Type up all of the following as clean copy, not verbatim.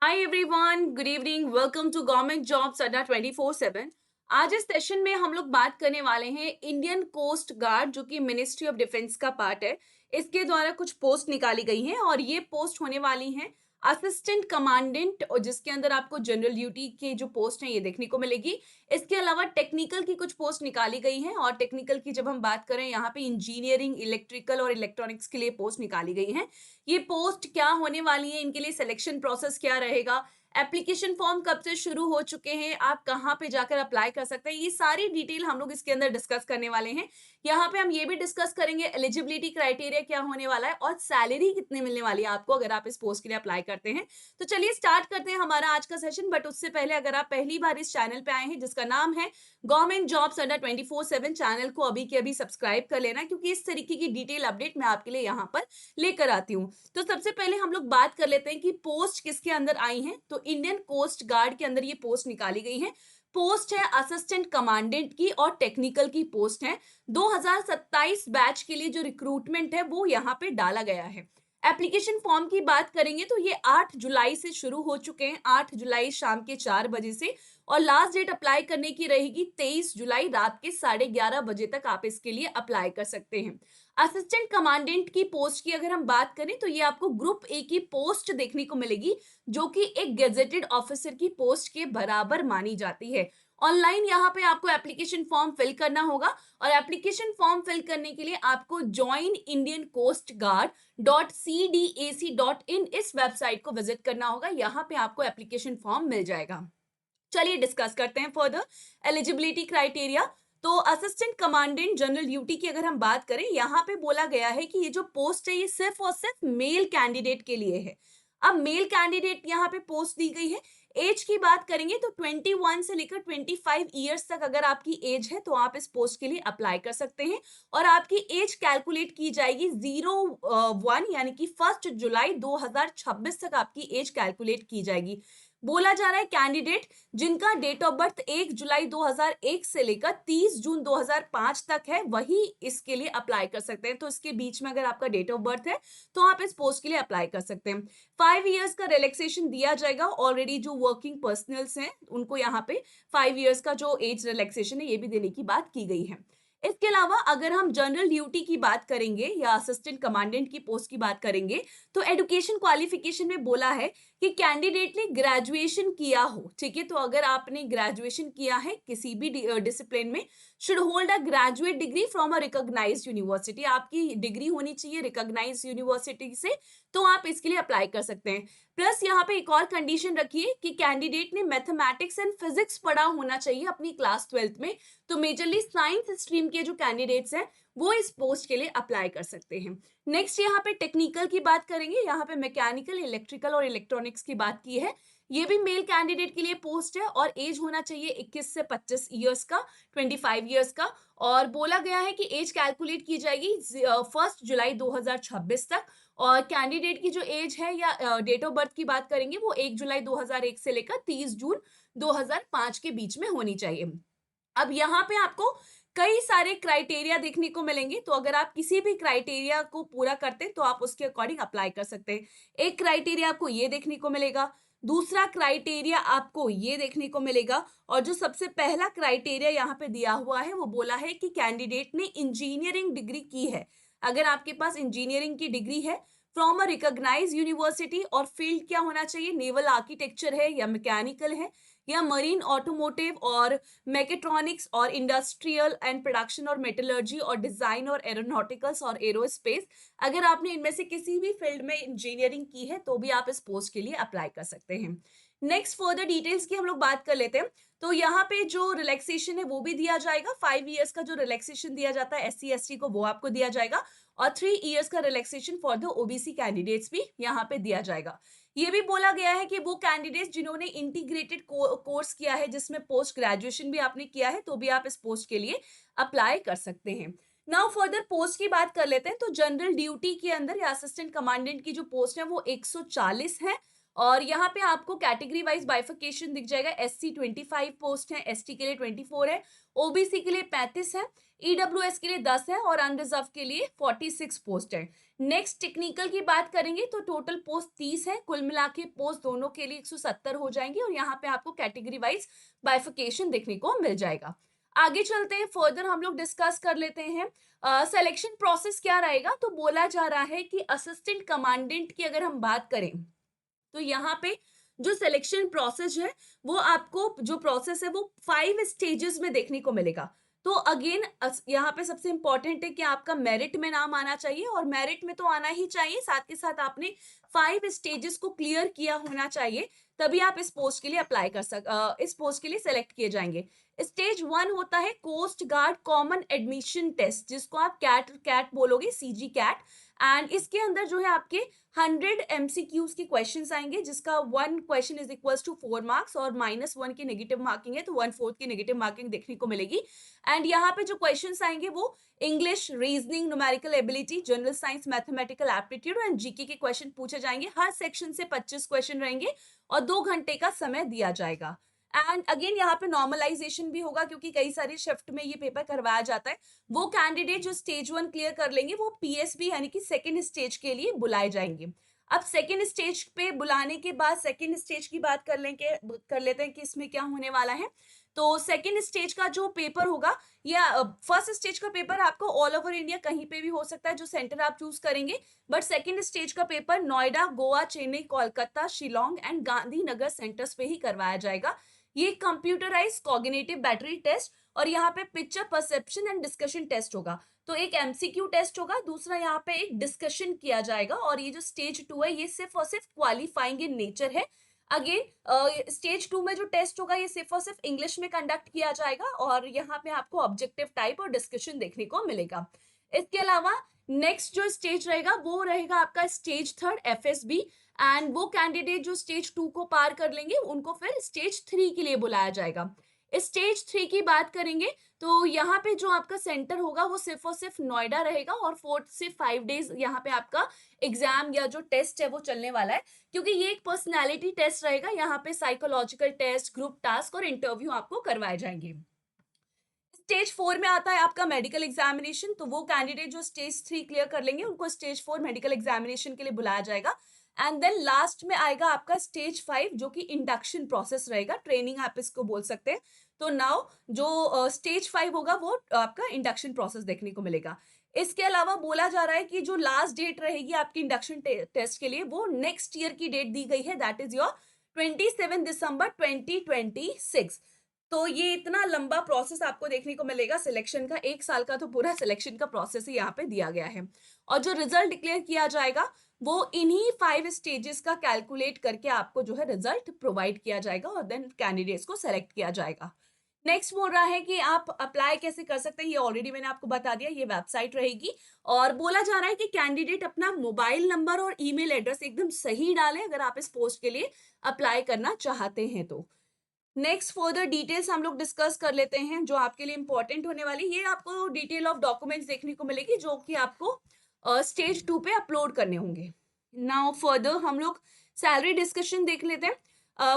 Hi everyone, good evening. Welcome to government jobs Adda 24/7। आज इस session में हम लोग बात करने वाले हैं इंडियन कोस्ट गार्ड, जो कि मिनिस्ट्री ऑफ डिफेंस का पार्ट है। इसके द्वारा कुछ पोस्ट निकाली गई हैं और ये पोस्ट होने वाली हैं असिस्टेंट कमांडेंट, और जिसके अंदर आपको जनरल ड्यूटी के जो पोस्ट हैं ये देखने को मिलेगी। इसके अलावा टेक्निकल की कुछ पोस्ट निकाली गई हैं, और टेक्निकल की जब हम बात करें यहाँ पे इंजीनियरिंग, इलेक्ट्रिकल और इलेक्ट्रॉनिक्स के लिए पोस्ट निकाली गई हैं। ये पोस्ट क्या होने वाली है, इनके लिए सिलेक्शन प्रोसेस क्या रहेगा, एप्लीकेशन फॉर्म कब से शुरू हो चुके हैं, आप कहाँ पे जाकर अप्लाई कर सकते हैं, ये सारी डिटेल हम लोग इसके अंदर डिस्कस करने वाले हैं। यहाँ पे हम ये भी डिस्कस करेंगे एलिजिबिलिटी क्राइटेरिया क्या होने वाला है और सैलरी कितनी मिलने वाली है आपको अगर आप इस पोस्ट के लिए अप्लाई करते हैं। तो चलिए स्टार्ट करते हैं हमारा आज का सेशन। बट उससे पहले अगर आप पहली बार इस चैनल पे आए हैं जिसका नाम है गवर्नमेंट जॉब्स अंडर 24/7, चैनल को अभी के अभी सब्सक्राइब कर लेना, क्योंकि इस तरीके की डिटेल अपडेट मैं आपके लिए यहाँ पर लेकर आती हूँ। तो सबसे पहले हम लोग बात कर लेते हैं कि पोस्ट किसके अंदर आई हैं। तो इंडियन कोस्ट गार्ड के अंदर ये पोस्ट निकाली गई है। पोस्ट है असिस्टेंट कमांडेंट की और टेक्निकल की पोस्ट है। 2027 बैच के लिए जो रिक्रूटमेंट है वो यहाँ पे डाला गया है। एप्लीकेशन फॉर्म की बात करेंगे तो ये 8 जुलाई से शुरू हो चुके हैं, 8 जुलाई शाम के 4 बजे से। और लास्ट डेट अप्लाई करने की रहेगी 23 जुलाई रात के 11:30 बजे तक आप इसके लिए अप्लाई कर सकते हैं। असिस्टेंट कमांडेंट की पोस्ट की अगर हम बात करें तो ये आपको ग्रुप ए की पोस्ट देखने को मिलेगी, जो कि एक गेजेटेड ऑफिसर की पोस्ट के बराबर मानी जाती है। ऑनलाइन यहाँ पे आपको एप्लीकेशन फॉर्म फिल करना होगा, और एप्लीकेशन फॉर्म फिल करने के लिए आपको join Indian coast guard .cdac.in इस वेबसाइट को विजिट करना होगा। यहाँ पे आपको एप्लीकेशन फॉर्म मिल जाएगा। चलिए डिस्कस करते हैं फर्दर एलिजिबिलिटी क्राइटेरिया। तो असिस्टेंट कमांडेंट जनरल ड्यूटी की अगर हम बात करें, यहाँ पे बोला गया है कि ये जो पोस्ट है ये सिर्फ और सिर्फ मेल कैंडिडेट के लिए है। अब मेल कैंडिडेट यहाँ पे पोस्ट दी गई है। एज की बात करेंगे तो 21 से लेकर 25 ईयर्स तक अगर आपकी एज है तो आप इस पोस्ट के लिए अप्लाई कर सकते हैं। और आपकी एज कैलकुलेट की जाएगी 01 यानी कि 1 जुलाई 2026 तक आपकी एज कैलकुलेट की जाएगी। बोला जा रहा है कैंडिडेट जिनका डेट ऑफ बर्थ 1 जुलाई 2001 से लेकर 30 जून 2005 तक है वही इसके लिए अप्लाई कर सकते हैं। तो इसके बीच में अगर आपका डेट ऑफ बर्थ है तो आप इस पोस्ट के लिए अप्लाई कर सकते हैं। 5 इयर्स का रिलैक्सेशन दिया जाएगा। ऑलरेडी जो वर्किंग पर्सनल्स हैं उनको यहाँ पे 5 इयर्स का जो एज रिलैक्सेशन है ये भी देने की बात की गई है। इसके अलावा अगर हम जनरल ड्यूटी की बात करेंगे या असिस्टेंट कमांडेंट की पोस्ट की बात करेंगे, तो एजुकेशन क्वालिफिकेशन में बोला है कि कैंडिडेट ने ग्रेजुएशन किया हो। ठीक है, तो अगर आपने ग्रेजुएशन किया है किसी भी डिसिप्लिन में, should hold a graduate degree from a recognised university, आपकी डिग्री होनी चाहिए रिकॉग्नाइज्ड यूनिवर्सिटी से, तो आप इसके लिए अप्लाई कर सकते हैं। प्लस यहाँ पे एक और कंडीशन रखिए कि कैंडिडेट ने मैथमेटिक्स एंड फिजिक्स पढ़ा होना चाहिए अपनी क्लास 12th में। तो मेजरली साइंस स्ट्रीम के जो कैंडिडेट्स हैं वो इस पोस्ट के लिए अप्लाई कर सकते हैं। नेक्स्ट यहाँ पे टेक्निकल की बात करेंगे। यहाँ पे मैकेनिकल, इलेक्ट्रिकल और इलेक्ट्रॉनिक्स की बात की है। ये भी मेल कैंडिडेट के लिए पोस्ट है और एज होना चाहिए 21 से 25 ईयर्स का, 25 ईयर्स का। और बोला गया है कि एज कैलकुलेट की जाएगी 1 जुलाई 2026 तक। और कैंडिडेट की जो एज है या डेट ऑफ बर्थ की बात करेंगे वो 1 जुलाई 2001 से लेकर 30 जून 2005 के बीच में होनी चाहिए। अब यहाँ पे आपको कई सारे क्राइटेरिया देखने को मिलेंगे, तो अगर आप किसी भी क्राइटेरिया को पूरा करते हैं तो आप उसके अकॉर्डिंग अप्लाई कर सकते हैं। एक क्राइटेरिया आपको ये देखने को मिलेगा, दूसरा क्राइटेरिया आपको ये देखने को मिलेगा, और जो सबसे पहला क्राइटेरिया यहाँ पे दिया हुआ है वो बोला है कि कैंडिडेट ने इंजीनियरिंग डिग्री की है। अगर आपके पास इंजीनियरिंग की डिग्री है फ्रॉम अ रिकॉग्नाइज्ड यूनिवर्सिटी, और फील्ड क्या होना चाहिए, नेवल आर्किटेक्चर है या मैकेनिकल है या मरीन ऑटोमोटिव और मैकेट्रॉनिक्स और इंडस्ट्रियल एंड प्रोडक्शन और मेटलर्जी और डिजाइन और एरोनॉटिकल्स और एरोस्पेस, अगर आपने इनमें से किसी भी फील्ड में इंजीनियरिंग की है तो भी आप इस पोस्ट के लिए अप्लाई कर सकते हैं। नेक्स्ट फर्दर डिटेल्स की हम लोग बात कर लेते हैं। तो यहाँ पे जो रिलैक्सेशन है वो भी दिया जाएगा। 5 इयर्स का जो रिलैक्सेशन दिया जाता है SC ST को वो आपको दिया जाएगा, और 3 इयर्स का relaxation for the OBC candidates भी यहाँ पे दिया जाएगा। ये भी बोला गया है कि वो कैंडिडेट्स जिन्होंने इंटीग्रेटेड कोर्स किया है जिसमें पोस्ट ग्रेजुएशन भी आपने किया है तो भी आप इस पोस्ट के लिए अप्लाई कर सकते हैं। नाउ फर्दर पोस्ट की बात कर लेते हैं। तो जनरल ड्यूटी के अंदर या असिस्टेंट कमांडेंट की जो पोस्ट है वो 140 है, और यहाँ पे आपको कैटेगरी वाइज बाइफिकेशन दिख जाएगा। SC 25 पोस्ट है, ST के लिए 24 है, OBC के लिए 35 है, EWS के लिए 10 है और अनरिजर्व के लिए 46 पोस्ट है। नेक्स्ट टेक्निकल की बात करेंगे तो टोटल पोस्ट 30 है, कुल मिला के पोस्ट दोनों के लिए 170 हो जाएंगी और यहाँ पे आपको कैटेगरी वाइज बाइफिकेशन देखने को मिल जाएगा। आगे चलते हैं, फर्दर हम लोग डिस्कस कर लेते हैं सिलेक्शन प्रोसेस क्या रहेगा। तो बोला जा रहा है कि असिस्टेंट कमांडेंट की अगर हम बात करें तो यहाँ पे जो सिलेक्शन प्रोसेस है वो आपको जो प्रोसेस है वो 5 स्टेजेस में देखने को मिलेगा। तो अगेन यहाँ पे सबसे इंपॉर्टेंट है कि आपका मेरिट में नाम आना चाहिए और मेरिट में तो आना ही चाहिए, साथ के साथ आपने 5 स्टेजेस को क्लियर किया होना चाहिए, तभी आप इस पोस्ट के लिए अप्लाई इस पोस्ट के लिए सेलेक्ट किए जाएंगे। स्टेज 1 होता है coast guard common admission test, जिसको आप कैट बोलोगे, CG कैट। एंड इसके अंदर जो है आपके 100 MCQs के क्वेश्चंस आएंगे, जिसका 1 question is equals to 4 marks और -1 की नेगेटिव मार्किंग है तो 1/4 की नेगेटिव मार्किंग देखने को मिलेगी। एंड यहाँ पे जो क्वेश्चंस आएंगे वो English, reasoning, numerical ability, general science, mathematical aptitude and GK के क्वेश्चन पूछे जाएंगे। हर सेक्शन से 25 क्वेश्चन रहेंगे और 2 घंटे का समय दिया जाएगा। एंड अगेन यहाँ पे नॉर्मलाइजेशन भी होगा, क्योंकि कई सारी शिफ्ट में ये पेपर करवाया जाता है। वो कैंडिडेट जो स्टेज 1 क्लियर कर लेंगे वो PSB यानी कि सेकेंड स्टेज के लिए बुलाए जाएंगे। अब सेकेंड स्टेज पे बुलाने के बाद सेकेंड स्टेज की बात कर लेते हैं कि इसमें क्या होने वाला है। तो सेकेंड स्टेज का जो पेपर होगा या फर्स्ट स्टेज का पेपर आपको ऑल ओवर इंडिया कहीं पे भी हो सकता है जो सेंटर आप चूज करेंगे, बट सेकेंड स्टेज का paper Noida, Goa, Chennai, Kolkata, Shillong and Gandhinagar centres पे ही करवाया जाएगा। ये कंप्यूटराइज कॉग्निटिव बैटरी टेस्ट और यहाँ पे picture perception and discussion test होगा। तो एक MCQ टेस्ट होगा, दूसरा यहाँ पे एक डिस्कशन किया जाएगा। और ये जो स्टेज 2 है ये सिर्फ और सिर्फ क्वालिफाइंग इन नेचर है। अगेन स्टेज 2 में जो टेस्ट होगा ये सिर्फ और सिर्फ इंग्लिश में कंडक्ट किया जाएगा और यहाँ पे आपको ऑब्जेक्टिव टाइप और डिस्कशन देखने को मिलेगा। इसके अलावा नेक्स्ट जो स्टेज रहेगा वो रहेगा आपका स्टेज 3 FSB। एंड वो कैंडिडेट जो स्टेज 2 को पार कर लेंगे उनको फिर स्टेज 3 के लिए बुलाया जाएगा। स्टेज 3 की बात करेंगे तो यहाँ पे जो आपका सेंटर होगा वो सिर्फ और सिर्फ नोएडा रहेगा और 4 से 5 डेज यहाँ पे आपका एग्जाम या जो टेस्ट है वो चलने वाला है, क्योंकि ये एक पर्सनैलिटी टेस्ट रहेगा। यहाँ पे साइकोलॉजिकल टेस्ट, ग्रुप टास्क और इंटरव्यू आपको करवाए जाएंगे। स्टेज 4 में आता है आपका मेडिकल एग्जामिनेशन। तो वो कैंडिडेट जो स्टेज 3 क्लियर कर लेंगे उनको स्टेज 4 मेडिकल एग्जामिनेशन के लिए बुलाया जाएगा। एंड देन लास्ट में आएगा आपका स्टेज 5 जो कि इंडक्शन प्रोसेस रहेगा, ट्रेनिंग आप इसको बोल सकते हैं। तो नाउ जो स्टेज 5 होगा वो आपका इंडक्शन प्रोसेस देखने को मिलेगा। इसके अलावा बोला जा रहा है कि जो लास्ट डेट रहेगी आपकी इंडक्शन टेस्ट के लिए वो नेक्स्ट ईयर की डेट दी गई है, दैट इज योर 27 दिसंबर 2026। तो ये इतना लंबा प्रोसेस आपको देखने को मिलेगा सिलेक्शन का, 1 साल का तो पूरा सिलेक्शन का प्रोसेस ही यहाँ पे दिया गया है। और जो रिजल्ट डिक्लेयर किया जाएगा वो इन्हीं 5 स्टेजेस का कैलकुलेट करके आपको जो है रिजल्ट प्रोवाइड किया जाएगा और देन कैंडिडेट्स को सेलेक्ट किया जाएगा। नेक्स्ट बोल रहा है कि आप अप्लाई कैसे कर सकते हैं, ये ऑलरेडी मैंने आपको बता दिया, ये वेबसाइट रहेगी। और बोला जा रहा है कि कैंडिडेट अपना मोबाइल नंबर और ईमेल एड्रेस एकदम सही डालें अगर आप इस पोस्ट के लिए अप्लाई करना चाहते हैं तो। नेक्स्ट फर्दर डिटेल्स हम लोग डिस्कस कर लेते हैं जो आपके लिए इंपॉर्टेंट होने वाली। ये आपको डिटेल ऑफ डॉक्यूमेंट्स देखने को मिलेगी जो कि आपको स्टेज 2 पे अपलोड करने होंगे। नाउ फर्दर हम लोग सैलरी डिस्कशन देख लेते हैं,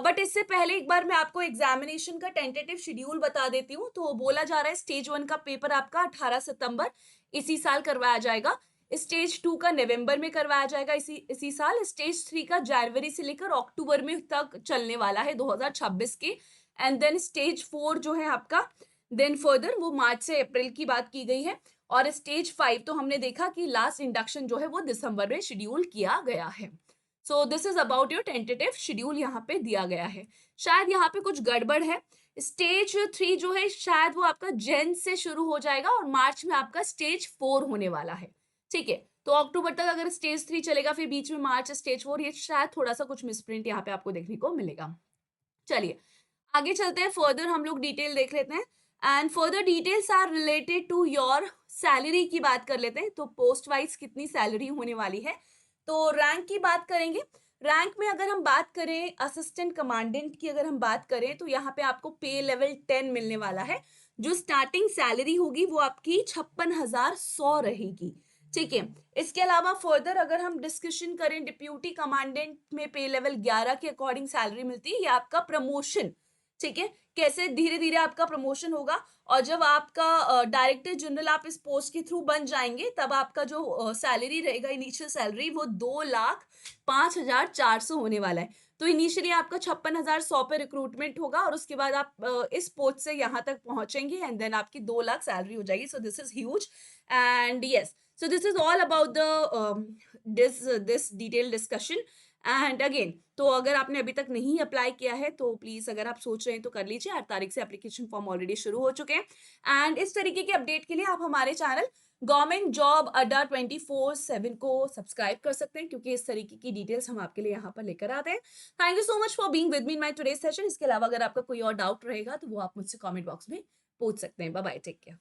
बट इससे पहले एक बार मैं आपको एग्जामिनेशन का टेंटेटिव शेड्यूल बता देती हूँ। तो बोला जा रहा है स्टेज 1 का पेपर आपका 18 सितंबर इसी साल करवाया जाएगा, स्टेज 2 का नवंबर में करवाया जाएगा इसी साल, स्टेज 3 का जनवरी से लेकर अक्टूबर में तक चलने वाला है 2026 के। एंड देन स्टेज 4 जो है आपका देन फर्दर वो मार्च से अप्रैल की बात की गई है। और स्टेज 5 तो हमने देखा कि लास्ट इंडक्शन जो है वो दिसंबर में शेड्यूल किया गया है। So this is about your tentative schedule यहाँ पे दिया गया है। शायद यहाँ पे कुछ गड़बड़ है, स्टेज 3 जो है शायद वो आपका जैन से शुरू हो जाएगा और मार्च में आपका स्टेज 4 होने वाला है, ठीक है। तो अक्टूबर तक अगर स्टेज 3 चलेगा, फिर बीच में मार्च स्टेज 4, ये शायद थोड़ा सा कुछ मिसप्रिंट यहाँ पे आपको देखने को मिलेगा। चलिए आगे चलते हैं, फर्दर हम लोग डिटेल देख लेते हैं। And further details are related to your salary की बात कर लेते हैं। तो पोस्ट वाइज कितनी सैलरी होने वाली है, तो रैंक की बात करेंगे। रैंक में अगर हम बात करें असिस्टेंट कमांडेंट की अगर हम बात करें तो यहाँ पे आपको पे लेवल 10 मिलने वाला है। जो स्टार्टिंग सैलरी होगी वो आपकी 56,100 रहेगी, ठीक है। इसके अलावा फर्दर अगर हम डिस्कशन करें, डिप्यूटी कमांडेंट में पे लेवल 11 के अकॉर्डिंग सैलरी मिलती है, ये आपका प्रमोशन, ठीक है, कैसे धीरे धीरे आपका प्रमोशन होगा, और जब आपका डायरेक्टर जनरल आप इस पोस्ट के थ्रू बन जाएंगे, तब आपका जो सैलरी रहेगा, इनिशियल सैलरी, वो 2,05,400 होने वाला है। तो इनिशियली आपका 56,100 पे रिक्रूटमेंट होगा, और उसके बाद आप इस पोस्ट से यहाँ तक पहुंचेंगे, एंड देन आपकी 2 लाख सैलरी हो जाएगी। So this is huge, and yes, so this is all about the this detailed discussion. And again, तो अगर आपने अभी तक नहीं अप्लाई किया है तो प्लीज, अगर आप सोच रहे हैं तो कर लीजिए। 8 तारीख से एप्लीकेशन फॉर्म ऑलरेडी शुरू हो चुके हैं। एंड इस तरीके के अपडेट के लिए आप हमारे चैनल गवर्नमेंट जॉब अड्डा 24/7 को सब्सक्राइब कर सकते हैं, क्योंकि इस तरीके की डिटेल्स हम आपके लिए यहाँ पर लेकर आते हैं। Thank you so much for being with me in my today session. इसके अलावा अगर आपका कोई और डाउट रहेगा तो वो आप मुझसे कमेंट बॉक्स में पूछ सकते हैं। Bye bye, take care.